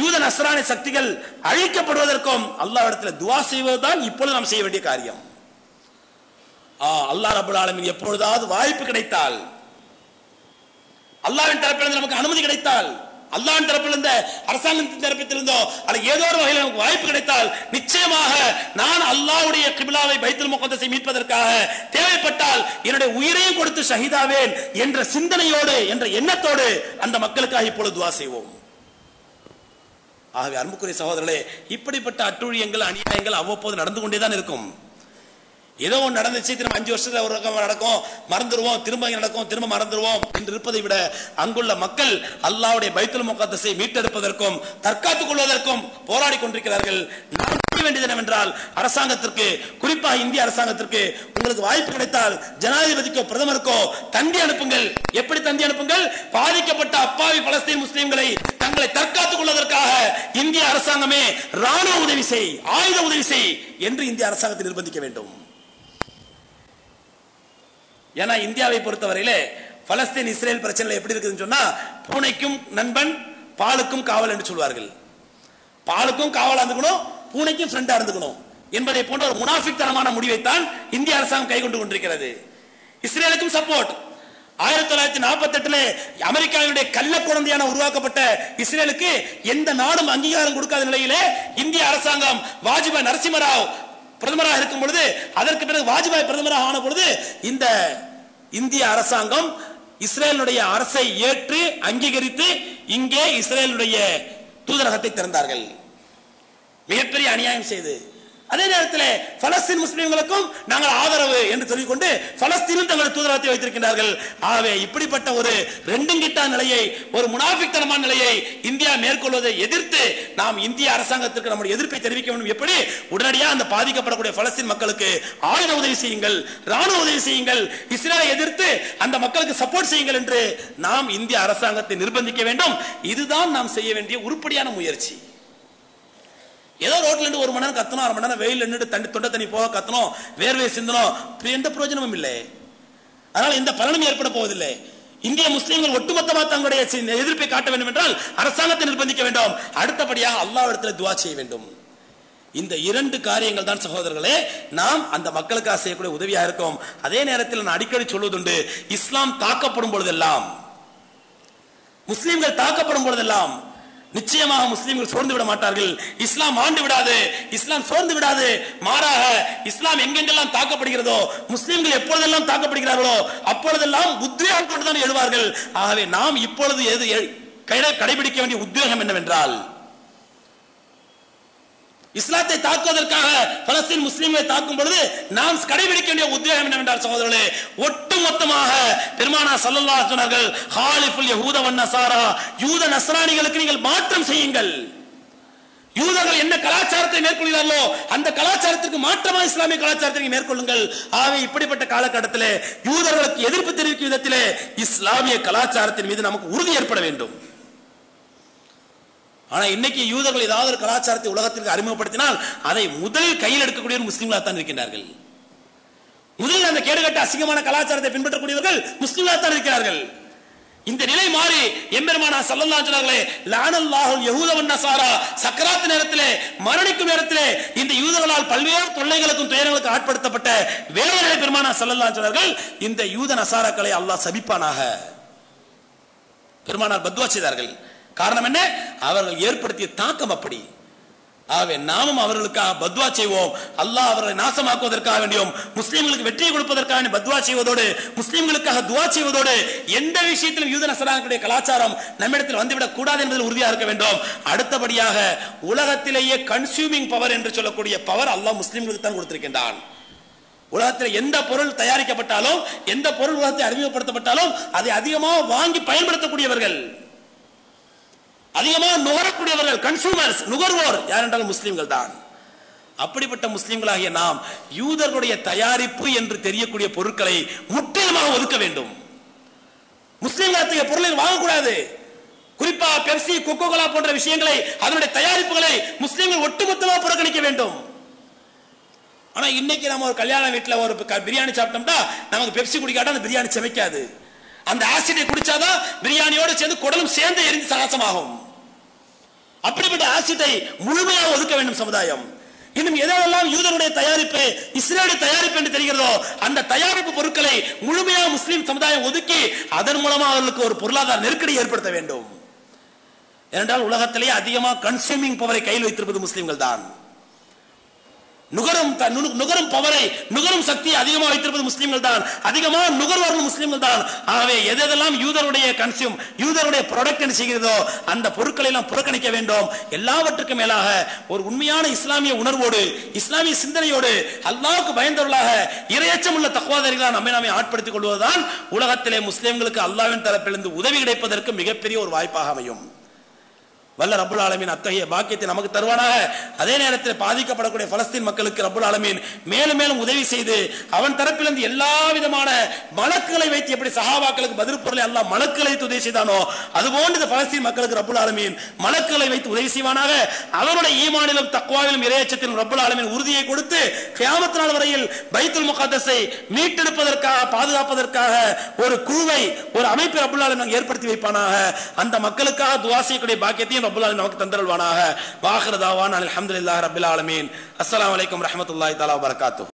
யூத நஸ்ரானி சக்திகள் அழிக்கப்படுவதற்கும் அல்லாஹ்விடத்தில் துஆ செய்வதுதான் இப்பொழுது நாம் செய்ய வேண்டிய காரியம். அல்லாஹ் ரப்பல் ஆலமீன் எப்பொழுதாவது வாய்ப்பு கிடைத்தால், அல்லாஹ்வின் தரப்பிலிருந்து நமக்கு அனுமதி கிடைத்தால், அல்லாஹ்வின் தரப்பிலிருந்த அரசாங்கத்தின் தரப்பிலிருந்தோ அல்ல ஏதோ ஒரு வகையில் நமக்கு வாய்ப்பு கிடைத்தால் நிச்சயமாக நான் அல்லாஹ்வுடைய கிப்லாவை பைத்துல் முகத்தஸை மீட்பதற்காக தேவைப்பட்டால் என்னுடைய உயிரையும் கொடுத்து ஷஹீதாவேன் என்ற சிந்தனையோடு, என்ற எண்ணத்தோடு அந்த மக்களுக்காக இப்பொழுது துஆ செய்வோம். ஆகவே அன்புக்குரிய சகோதரர்களே, இப்படிப்பட்ட அட்டூழியங்கள், அநியாயங்கள் அவ்வப்போது நடந்து கொண்டேதான் இருக்கும். ஏதோ ஒன்று நடந்துச்சு, திரும்ப 5 வருஷத்துல ஒரு ரகம் நடக்கும், மறந்துடுவோம், திரும்ப நடக்கும், திரும்ப மறந்துடுவோம் என்று இருப்பதை விட அங்குள்ள மக்கள் அல்லாஹ்வுடைய பைத்துல் முகத்தஸை மீட்டெடுப்பதற்கும் தற்காத்துக் கொள்வதற்கும் போராடி கொண்டிருக்கிறார்கள். நாம் செய்ய வேண்டியது என்னவென்றால், அரசாங்கத்திற்கு, குறிப்பாக இந்திய அரசாங்கத்திற்கு உங்களுக்கு வாய்ப்பு கிடைத்தால் ஜனாதிபதிக்கோ பிரதமருக்கோ தந்தி அனுப்புங்கள். எப்படி தந்தி அனுப்புங்கள்? பாதிக்கப்பட்ட அப்பாவி பலஸ்தீன் முஸ்லிம்களை தங்களை தற்காத்துக் கொள்வதற்காக இந்திய அரசாங்கமே ராணுவ உதவி செய், ஆயுத உதவி செய் என்று இந்திய அரசாங்கத்தை நிர்பந்திக்க வேண்டும். ஏன்னா இந்தியாவை பொறுத்தவரையிலே பலஸ்தீன் இஸ்ரேல் பிரச்சனை எப்படி இருக்குதுன்னு சொன்னா, பூனைக்கும் நண்பன் பாலுக்கும் காவல் என்று சொல்வார்கள். பாலுக்கும் காவலா இருந்துக்கணும், பூனைக்கும் ஃப்ரெண்டா இருந்துக்கணும் என்பதை போன்ற ஒரு முனாஃபிக்தனமான முடிவைத்தான் இந்திய அரசாங்கம் கைகொண்டு கொண்டிருக்கிறது. இஸ்ரேலுக்கும் சப்போர்ட். 1948 அமெரிக்காவுடைய கள்ள குழந்தையான உருவாக்கப்பட்ட இஸ்ரேலுக்கு எந்த நாடும் அங்கீகாரம் கொடுக்காத நிலையிலே இந்திய அரசாங்கம் வாஜ்பாய் நரசிம்மராவ் பிரதமராக இருக்கும் பொழுது, அதற்கு பிறகு வாஜ்பாய் பிரதமராக ஆன பொழுது இந்த இந்திய அரசாங்கம் இஸ்ரேலுடைய அரசை ஏற்று அங்கீகரித்து இங்கே இஸ்ரேலுடைய தூதரகத்தை திறந்தார்கள். மிகப்பெரிய அநியாயம் செய்து, அதே நேரத்தில் பலஸ்தீன் முஸ்லிம்களுக்கும் நாங்கள் ஆதரவு என்று சொல்லிக்கொண்டு பலஸ்தீனும் தங்களுடைய தூதரகத்தை வைத்திருக்கிறார்கள். ஆகவே இப்படிப்பட்ட ஒரு ரெண்டுங்கிட்ட நிலையை, ஒரு முனாஃபிக்தனமான நிலையை இந்தியா மேற்கொள்வதை எதிர்த்து நாம் இந்திய அரசாங்கத்திற்கு நம்முடைய எதிர்ப்பை தெரிவிக்க வேண்டும். எப்படி? உடனடியாக அந்த பாதிக்கப்படக்கூடிய பலஸ்தீன் மக்களுக்கு ஆயுத உதவி செய்யுங்கள், ராணுவ உதவி செய்யுங்கள், இஸ்ரேலை எதிர்த்து அந்த மக்களுக்கு சப்போர்ட் செய்யுங்கள் என்று நாம் இந்திய அரசாங்கத்தை நிர்பந்திக்க வேண்டும். இதுதான் நாம் செய்ய வேண்டிய உருப்படியான முயற்சி. ஏதோ ரோட்ல இருந்து 1 மணி நேரம் கத்தணும், 1/2 மணி நேரம் வெயில் நின்று தொண்டை தண்ணி போக கத்தணும், வேர்வை சிந்தணும், எந்த பிரயோஜனமும் இல்லை. அதனால எந்த பலனும் ஏற்பட போவதில்லை. இந்திய முஸ்லிம்கள் ஒட்டுமொத்தமாக தங்களுடைய எதிர்ப்பை காட்ட வேண்டும் என்றால் அரசாங்கத்தை நிர்பந்திக்க வேண்டும். அடுத்தபடியாக அல்லாஹ்விடத்தில் துஆ செய்ய வேண்டும். இந்த 2 காரியங்கள் தான் சகோதரர்களே நாம் அந்த மக்களுக்காக செய்யக்கூடிய உதவியாக இருக்கும். அதே நேரத்தில் நான் அடிக்கடி சொல்வதுண்டு, இஸ்லாம் தாக்கப்படும் பொழுதெல்லாம், முஸ்லிம்கள் தாக்கப்படும் பொழுதெல்லாம் நிச்சயமாக முஸ்லிம்கள் சோர்ந்து விட மாட்டார்கள். இஸ்லாம் ஆண்டு விடாது, இஸ்லாம் சோர்ந்து விடாது. மாறாக இஸ்லாம் எங்கெங்கெல்லாம் தாக்கப்படுகிறதோ, முஸ்லிம்கள் எப்பொழுதெல்லாம் தாக்கப்படுகிறார்களோ அப்பொழுதெல்லாம் உத்வேகம் கொண்டுதான் எழுவார்கள். ஆகவே நாம் இப்பொழுது கடைபிடிக்க வேண்டிய உத்வேகம் என்னவென்றால், இஸ்லாத்தை தாக்குவதற்காக பலஸ்தீன் முஸ்லிம்களை தாக்கும் பொழுது நாம் கடைபிடிக்க வேண்டிய உத்வேகம் என்னவென்றால் சகோதரர்களே, ஒட்டுமொத்தமாக பெருமானார் ஸல்லல்லாஹு அலைஹி வஸல்லம் சொன்னார்கள், ஹாலிஃபுல் யஹூத வன் நஸாரா, யூத நஸ்ரானிகளுக்கு நீங்கள் மாற்றம் செய்யுங்கள். யூதர்கள் என்ன கலாச்சாரத்தை மேற்கொள்கிறார்களோ அந்த கலாச்சாரத்திற்கு மாற்றமாக இஸ்லாமிய கலாச்சாரத்தை மேற்கொள்ளுங்கள். ஆகவே இப்படிப்பட்ட காலகட்டத்திலே யூதர்களுக்கு எதிர்ப்பு தெரிவிக்கும் விதத்திலே இஸ்லாமிய கலாச்சாரத்தின் மீது நமக்கு உறுதி ஏற்பட வேண்டும். ஆனா இன்னைக்கு யூதர்கள் ஏதாவது ஒரு கலாச்சாரத்தை உலகத்திற்கு அறிமுகப்படுத்தினால் அதை முதலில் கையில் எடுக்கக்கூடிய முஸ்லிம்களாக தான் இருக்கின்றார்கள். முதலில் அந்த கேடுகட்ட அசிங்கமான கலாச்சாரத்தை பின்பற்றக்கூடியவர்கள் முஸ்லிம்களாக தான் இருக்கிறார்கள். இந்த நிலை மாறி எம்பெருமானார் ஸல்லல்லாஹு அலைஹி வஸல்லம் லஅனல்லாஹுல் யஹூத வன் நஸாரா, சக்கராத் நேரத்திலே மரணிக்கும் நேரத்திலே இந்த யூதர்களால் பல்வேறு தொல்லைகளுக்கும் துயரங்களுக்கும் ஆட்படுத்தப்பட்ட வேதனை பெருமானார் ஸல்லல்லாஹு அலைஹி வஸல்லம் இந்த யூத நஸாராக்களை அல்லாஹ் சபிப்பானாக பெருமானார் பத்வா செய்தார்கள். காரணம் என்ன? அவர்கள் ஏற்படுத்திய தாக்கம் அப்படி. ஆகவே நாமும் அவர்களுக்காக பத்வா செய்வோம். அல்லாஹ் அவர்களை நாசமாக்குவதற்காக வேண்டியும் முஸ்லிம்களுக்கு வெற்றியை கொடுப்பதற்காக பத்வா செய்வதோடு முஸ்லிம்களுக்காக துவா செய்வதோடு எந்த விஷயத்திலும் யூத நஸரானிகளுடைய கலாச்சாரம் நம்மிடத்தில் வந்துவிடக் கூடாது என்பதில் உறுதியாக இருக்க வேண்டும். அடுத்தபடியாக உலகத்திலேயே கன்சியூமிங் பவர் என்று சொல்லக்கூடிய பவர் அல்லாஹ் முஸ்லிம்களுக்கு தான் கொடுத்திருக்கின்றான். உலகத்தில் எந்த பொருள் தயாரிக்கப்பட்டாலும் எந்த பொருள் உலகத்தை அறிமுகப்படுத்தப்பட்டாலும் அதை அதிகமாக வாங்கி பயன்படுத்தக்கூடியவர்கள், அதிகமாக நுகரக்கூடியவர்கள், கன்சூமர்ஸ், நுகர்வோர் யார் என்றால் முஸ்லிம்கள் தான். அப்படிப்பட்ட முஸ்லிம்களாகிய நாம் யூதர்களுடைய தயாரிப்பு என்று தெரியக்கூடிய பொருட்களை முற்றிலுமாக ஒதுக்க வேண்டும். முஸ்லிம்களுடைய பொருளை வாங்கக்கூடாது. குறிப்பா பெப்சி, கொக்கோ கோலா போன்ற விஷயங்களை, அதனுடைய தயாரிப்புகளை முஸ்லிம்கள் ஒட்டுமொத்தமாக புறக்கணிக்க வேண்டும். ஆனா இன்னைக்கு நம்ம ஒரு கல்யாண வீட்டுல ஒரு பிரியாணி சாப்பிட்டோம்னா நமக்கு பெப்சி குடிக்காட்டா அந்த பிரியாணி சமைக்காது. அந்த ஆசிடை குடிச்சாதான் பிரியாணியோடு சேர்ந்து குடலும் சேர்ந்து எரிந்து சாசமாகும். அப்படிப்பட்ட ஆசிடை முழுமையாக ஒதுக்க வேண்டும் சமுதாயம். இன்னும் எதெல்லாம் யூதருடைய தயாரிப்பு, இஸ்ரேலுடைய தயாரிப்பு என்று தெரிகிறதோ அந்த தயாரிப்பு பொருட்களை முழுமையாக முஸ்லிம் சமுதாயம் ஒதுக்கி அதன் மூலமா அவர்களுக்கு ஒரு பொருளாதார நெருக்கடி ஏற்படுத்த வேண்டும். ஏனென்றால் உலகத்திலேயே அதிகமாக கன்சூமிங் பவரை கையில் வைத்திருப்பது முஸ்லிம்கள் தான். நுகரும் பவரை, நுகரும் சக்தியை அதிகமாக வைத்திருப்பது முஸ்லிம்கள் தான். அதிகமாக நுகர்வார்கள் முஸ்லிம்கள் தான். ஆகவே எதெல்லாம் யூதருடைய கன்சியூம், யூதருடைய ப்ராடக்ட் என்று செய்கிறதோ அந்த பொருட்களை எல்லாம் புறக்கணிக்க வேண்டும். எல்லாவற்றுக்கும் மேலாக ஒரு உண்மையான இஸ்லாமிய உணர்வோடு, இஸ்லாமிய சிந்தனையோடு, அல்லாஹ்வுக்கு பயந்தவர்களாக, இறையச்சம் உள்ள தக்வாதாரிகளாக நம்மை நாமே ஆட்படுத்திக் கொள்வதுதான் உலகத்திலே முஸ்லிம்களுக்கு அல்லாஹ்வின் தரப்பிலிருந்து உதவி கிடைப்பதற்கு மிகப்பெரிய ஒரு வாய்ப்பாக அமையும். வல்ல ரப்புல் ஆலமீன் அத்தகைய பாக்கியத்தை நமக்கு தருவானாக. அதே நேரத்தில் பாதிக்கப்படக்கூடிய பலஸ்தீன் மக்களுக்கு ரப்புல் ஆலமீன் மேலும் மேலும் உதவி செய்து அவன் தரப்பிலிருந்து எல்லா விதமான மலக்குகளை வைத்து எப்படி சஹாபாக்களுக்கு பதில் பொருளை அல்லாஹ் மலக்குகளை வைத்து உதவி செய்தானோ அதுபோன்று இந்த பலஸ்தீன் மக்களுக்கு ரப்புல் ஆலமீன் மலக்குகளை வைத்து உதவி செய்வானாக. அவருடைய ஈமானிலும் தக்வாவிலும் இறையச்சத்திலும் ரப்புல் ஆலமீன் உறுதியை கொடுத்து கியாமத் நாள் வரையில் பைத்துல் முகத்தஸை மீட்டெடுப்பதற்காக, பாதுகாப்பதற்காக ஒரு குழுவை, ஒரு அமைப்பை ரப்புல் ஆலமீன் ஏற்படுத்தி வைப்பானாக. அந்த மக்களுக்காக துஆ செய்யக்கூடிய பாக்கியத்தை ரப்புல் ஆலமீன் நமக்கு தந்தருள்வானாக. வாஹிரு தாவானா அல்ஹம்துலில்லாஹி ரப்பில் ஆலமீன். அஸ்ஸலாமு அலைக்கும் வரஹ்மத்துல்லாஹி தஆலா வபரகாத்துஹு.